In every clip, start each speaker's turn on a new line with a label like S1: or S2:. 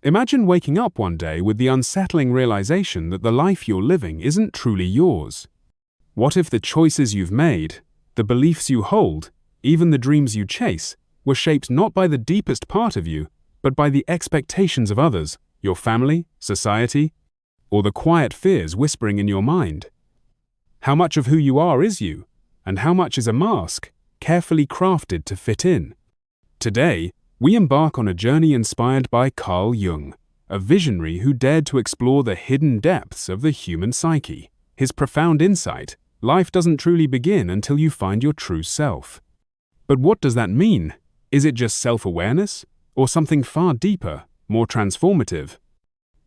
S1: Imagine waking up one day with the unsettling realization that the life you're living isn't truly yours. What if the choices you've made, the beliefs you hold, even the dreams you chase, were shaped not by the deepest part of you, but by the expectations of others, your family, society, or the quiet fears whispering in your mind? How much of who you are is you, and how much is a mask, carefully crafted to fit in? Today, we embark on a journey inspired by Carl Jung, a visionary who dared to explore the hidden depths of the human psyche. His profound insight: life doesn't truly begin until you find your true self. But what does that mean? Is it just self-awareness, or something far deeper, more transformative?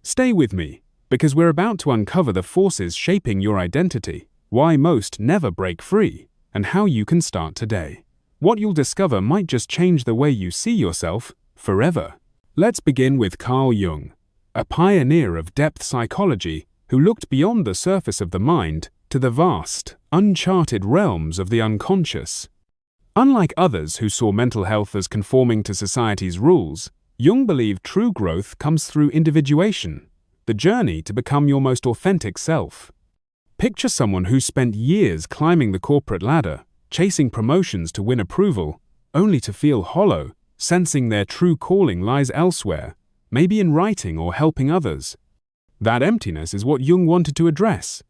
S1: Stay with me, because we're about to uncover the forces shaping your identity, why most never break free, and how you can start today. What you'll discover might just change the way you see yourself forever. Let's begin with Carl Jung, a pioneer of depth psychology who looked beyond the surface of the mind to the vast, uncharted realms of the unconscious. Unlike others who saw mental health as conforming to society's rules, Jung believed true growth comes through individuation, the journey to become your most authentic self. Picture someone who spent years climbing the corporate ladder, chasing promotions to win approval, only to feel hollow, sensing their true calling lies elsewhere, maybe in writing or helping others. That emptiness is what Jung wanted to address.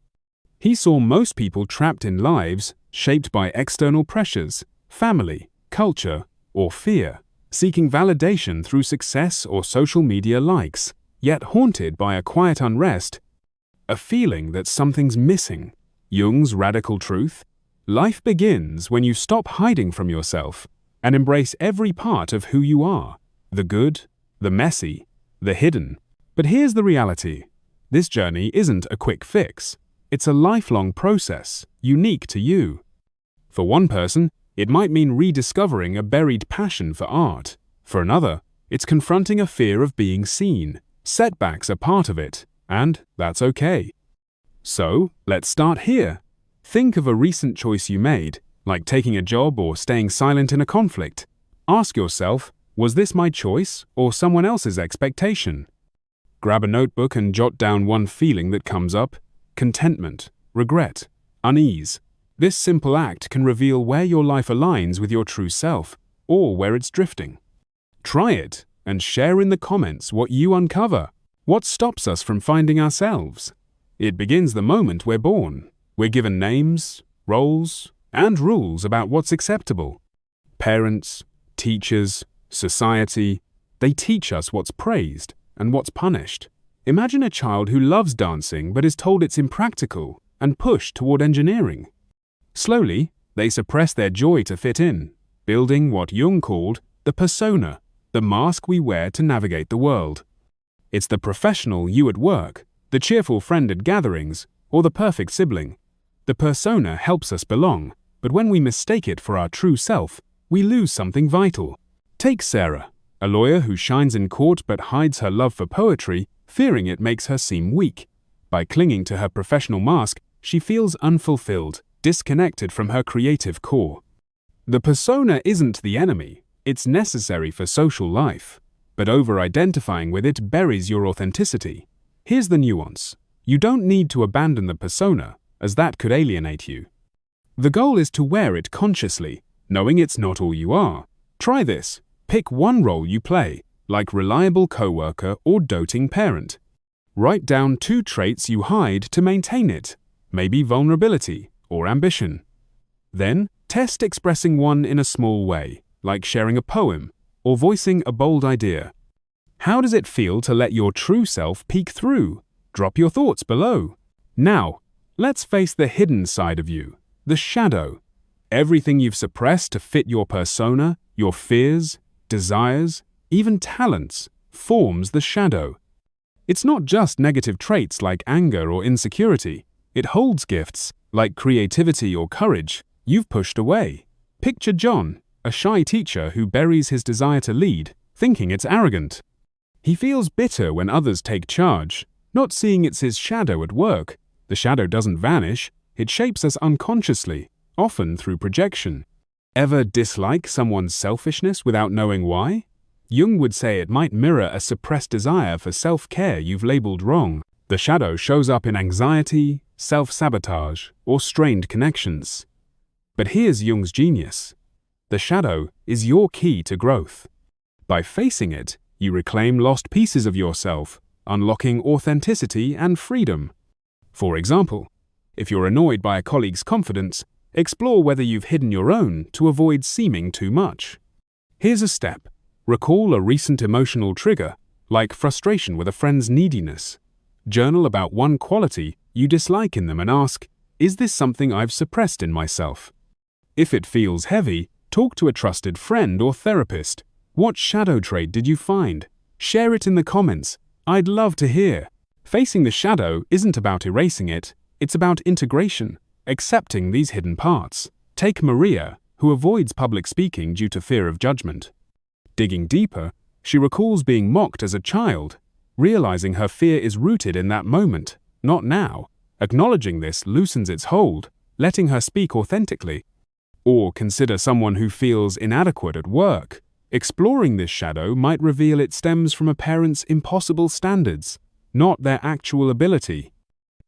S1: He saw most people trapped in lives shaped by external pressures, family, culture, or fear, seeking validation through success or social media likes, yet haunted by a quiet unrest, a feeling that something's missing. Jung's radical truth: life begins when you stop hiding from yourself and embrace every part of who you are, the good, the messy, the hidden. But here's the reality: this journey isn't a quick fix. It's a lifelong process, unique to you. For one person, it might mean rediscovering a buried passion for art. For another, it's confronting a fear of being seen. Setbacks are part of it, and that's okay. So, let's start here. Think of a recent choice you made, like taking a job or staying silent in a conflict. Ask yourself, was this my choice or someone else's expectation? Grab a notebook and jot down one feeling that comes up: contentment, regret, unease. This simple act can reveal where your life aligns with your true self, or where it's drifting. Try it, and share in the comments what you uncover. What stops us from finding ourselves? It begins the moment we're born. We're given names, roles, and rules about what's acceptable. Parents, teachers, society, they teach us what's praised and what's punished. Imagine a child who loves dancing but is told it's impractical and pushed toward engineering. Slowly, they suppress their joy to fit in, building what Jung called the persona, the mask we wear to navigate the world. It's the professional you at work, the cheerful friend at gatherings, or the perfect sibling. The persona helps us belong, but when we mistake it for our true self, we lose something vital. Take Sarah, a lawyer who shines in court but hides her love for poetry, fearing it makes her seem weak. By clinging to her professional mask, she feels unfulfilled, disconnected from her creative core. The persona isn't the enemy, it's necessary for social life, but over-identifying with it buries your authenticity. Here's the nuance: you don't need to abandon the persona, as that could alienate you. The goal is to wear it consciously, knowing it's not all you are. Try this: pick one role you play, like reliable coworker or doting parent. Write down 2 traits you hide to maintain it, maybe vulnerability or ambition. Then, test expressing one in a small way, like sharing a poem or voicing a bold idea. How does it feel to let your true self peek through? Drop your thoughts below. Now, let's face the hidden side of you, the shadow. Everything you've suppressed to fit your persona, your fears, desires, even talents, forms the shadow. It's not just negative traits like anger or insecurity. It holds gifts, like creativity or courage, you've pushed away. Picture John, a shy teacher who buries his desire to lead, thinking it's arrogant. He feels bitter when others take charge, not seeing it's his shadow at work. The shadow doesn't vanish, it shapes us unconsciously, often through projection. Ever dislike someone's selfishness without knowing why? Jung would say it might mirror a suppressed desire for self-care you've labeled wrong. The shadow shows up in anxiety, self-sabotage, or strained connections. But here's Jung's genius. The shadow is your key to growth. By facing it, you reclaim lost pieces of yourself, unlocking authenticity and freedom. For example, if you're annoyed by a colleague's confidence, explore whether you've hidden your own to avoid seeming too much. Here's a step. Recall a recent emotional trigger, like frustration with a friend's neediness. Journal about one quality you dislike in them and ask, is this something I've suppressed in myself? If it feels heavy, talk to a trusted friend or therapist. What shadow trait did you find? Share it in the comments. I'd love to hear. Facing the shadow isn't about erasing it, it's about integration, accepting these hidden parts. Take Maria, who avoids public speaking due to fear of judgment. Digging deeper, she recalls being mocked as a child, realizing her fear is rooted in that moment, not now. Acknowledging this loosens its hold, letting her speak authentically. Or consider someone who feels inadequate at work. Exploring this shadow might reveal it stems from a parent's impossible standards, not their actual ability.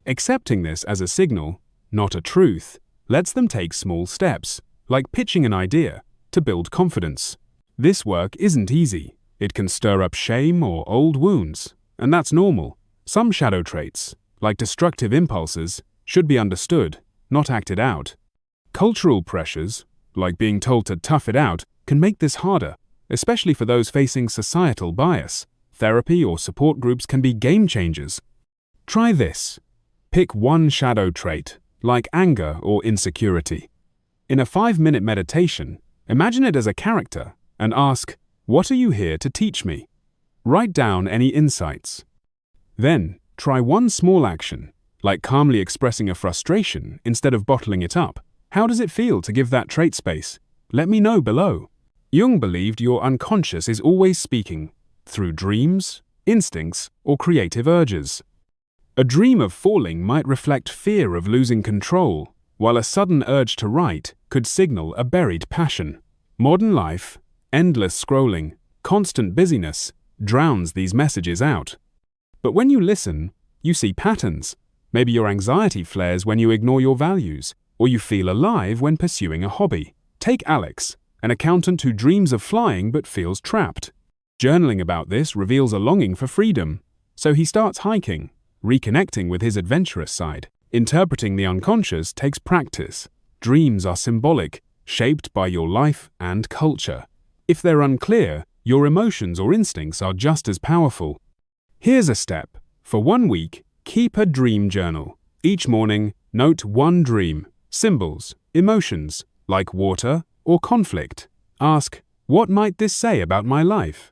S1: Accepting this as a signal, not a truth, lets them take small steps, like pitching an idea, to build confidence. This work isn't easy. It can stir up shame or old wounds, and that's normal. Some shadow traits, like destructive impulses, should be understood, not acted out. Cultural pressures, like being told to tough it out, can make this harder, especially for those facing societal bias. Therapy or support groups can be game changers. Try this. Pick one shadow trait, like anger or insecurity. In a 5-minute meditation, imagine it as a character and ask, what are you here to teach me? Write down any insights. Then, try one small action, like calmly expressing a frustration instead of bottling it up. How does it feel to give that trait space? Let me know below. Jung believed your unconscious is always speaking, through dreams, instincts, or creative urges. A dream of falling might reflect fear of losing control, while a sudden urge to write could signal a buried passion. Modern life, endless scrolling, constant busyness, drowns these messages out. But when you listen, you see patterns. Maybe your anxiety flares when you ignore your values, or you feel alive when pursuing a hobby. Take Alex, an accountant who dreams of flying but feels trapped. Journaling about this reveals a longing for freedom, so he starts hiking, reconnecting with his adventurous side. Interpreting the unconscious takes practice. Dreams are symbolic, shaped by your life and culture. If they're unclear, your emotions or instincts are just as powerful. Here's a step. For 1 week, keep a dream journal. Each morning, note one dream, symbols, emotions, like water or conflict. Ask, what might this say about my life?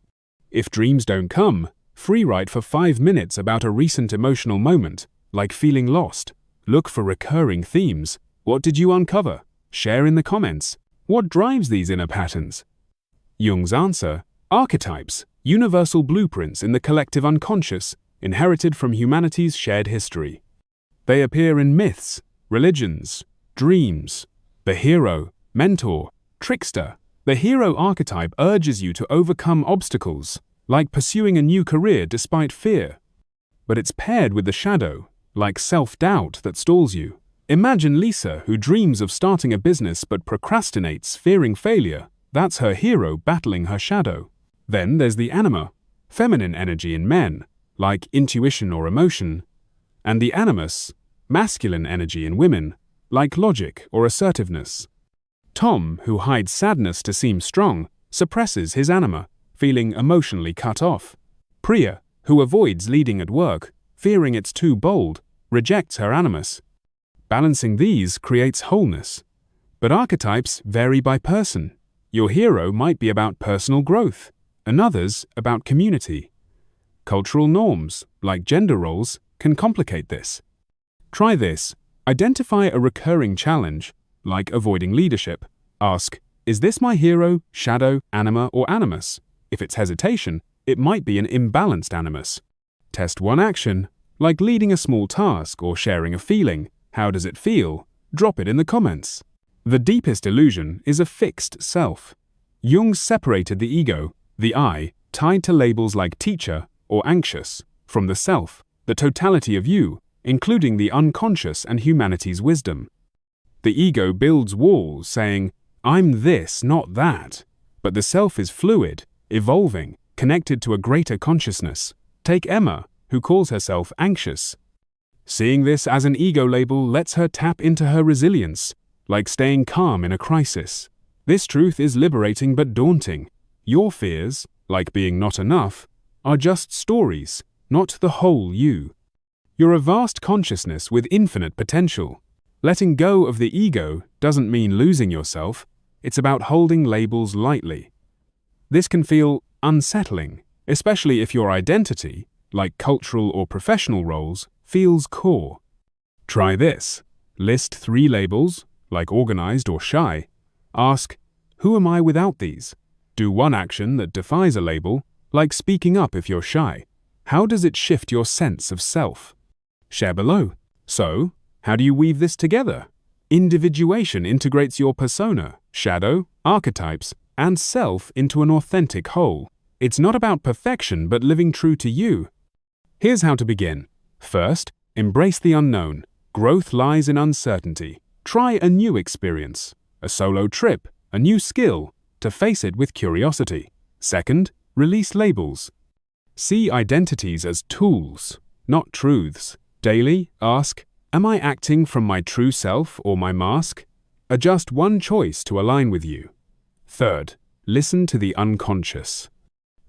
S1: If dreams don't come, free write for 5 minutes about a recent emotional moment, like feeling lost. Look for recurring themes. What did you uncover? Share in the comments. What drives these inner patterns? Jung's answer: archetypes, universal blueprints in the collective unconscious, inherited from humanity's shared history. They appear in myths, religions, dreams. The hero, mentor, trickster. The hero archetype urges you to overcome obstacles, like pursuing a new career despite fear. But it's paired with the shadow, like self-doubt that stalls you. Imagine Lisa, who dreams of starting a business but procrastinates, fearing failure. That's her hero battling her shadow. Then there's the anima, feminine energy in men, like intuition or emotion, and the animus, masculine energy in women, like logic or assertiveness. Tom, who hides sadness to seem strong, suppresses his anima, feeling emotionally cut off. Priya, who avoids leading at work, fearing it's too bold, rejects her animus. Balancing these creates wholeness. But archetypes vary by person. Your hero might be about personal growth, another's about community. Cultural norms, like gender roles, can complicate this. Try this. Identify a recurring challenge, like avoiding leadership. Ask, is this my hero, shadow, anima, or animus? If it's hesitation, it might be an imbalanced animus. Test one action, like leading a small task or sharing a feeling. How does it feel? Drop it in the comments. The deepest illusion is a fixed self. Jung separated the ego, the I, tied to labels like teacher or anxious, from the self, the totality of you, including the unconscious and humanity's wisdom. The ego builds walls saying, I'm this, not that. But the self is fluid, evolving, connected to a greater consciousness. Take Emma, who calls herself anxious. Seeing this as an ego label lets her tap into her resilience, like staying calm in a crisis. This truth is liberating but daunting. Your fears, like being not enough, are just stories, not the whole you. You're a vast consciousness with infinite potential. Letting go of the ego doesn't mean losing yourself, it's about holding labels lightly. This can feel unsettling, especially if your identity, like cultural or professional roles, feels core. Try this. List 3 labels, like organized or shy. Ask, who am I without these? Do one action that defies a label, like speaking up if you're shy. How does it shift your sense of self? Share below. So, how do you weave this together? Individuation integrates your persona, shadow, archetypes, and self into an authentic whole. It's not about perfection but living true to you. Here's how to begin. First, embrace the unknown. Growth lies in uncertainty. Try a new experience, a solo trip, a new skill, to face it with curiosity. Second, release labels. See identities as tools, not truths. Daily, ask, am I acting from my true self or my mask? Adjust one choice to align with you. Third, listen to the unconscious.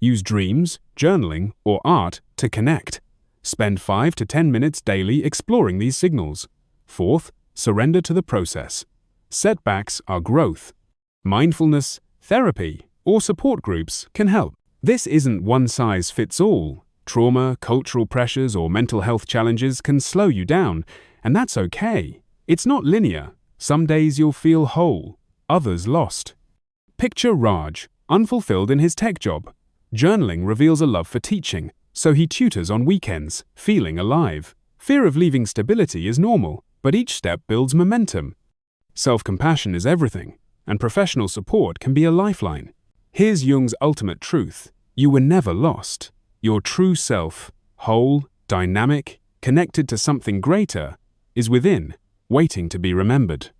S1: Use dreams, journaling, or art to connect. Spend 5 to 10 minutes daily exploring these signals. Fourth, surrender to the process. Setbacks are growth. Mindfulness, therapy, or support groups can help. This isn't one size fits all. Trauma, cultural pressures, or mental health challenges can slow you down, and that's okay. It's not linear. Some days you'll feel whole, others lost. Picture Raj, unfulfilled in his tech job. Journaling reveals a love for teaching, so he tutors on weekends, feeling alive. Fear of leaving stability is normal, but each step builds momentum. Self-compassion is everything, and professional support can be a lifeline. Here's Jung's ultimate truth. You were never lost. Your true self, whole, dynamic, connected to something greater, is within, waiting to be remembered.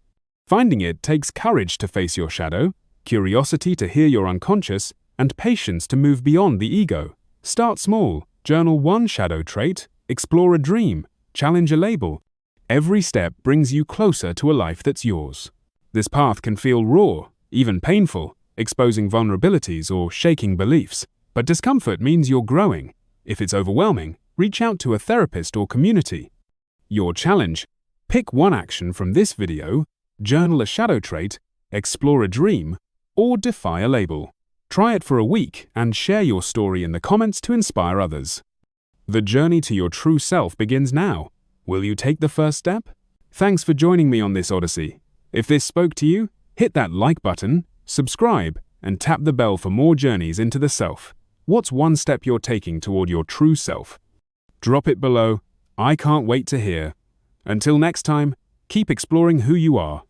S1: Finding it takes courage to face your shadow, curiosity to hear your unconscious, and patience to move beyond the ego. Start small, journal one shadow trait, explore a dream, challenge a label. Every step brings you closer to a life that's yours. This path can feel raw, even painful, exposing vulnerabilities or shaking beliefs. But discomfort means you're growing. If it's overwhelming, reach out to a therapist or community. Your challenge: pick one action from this video, journal a shadow trait, explore a dream, or defy a label. Try it for a week and share your story in the comments to inspire others. The journey to your true self begins now. Will you take the first step? Thanks for joining me on this odyssey. If this spoke to you, hit that like button, subscribe, and tap the bell for more journeys into the self. What's one step you're taking toward your true self? Drop it below. I can't wait to hear. Until next time, keep exploring who you are.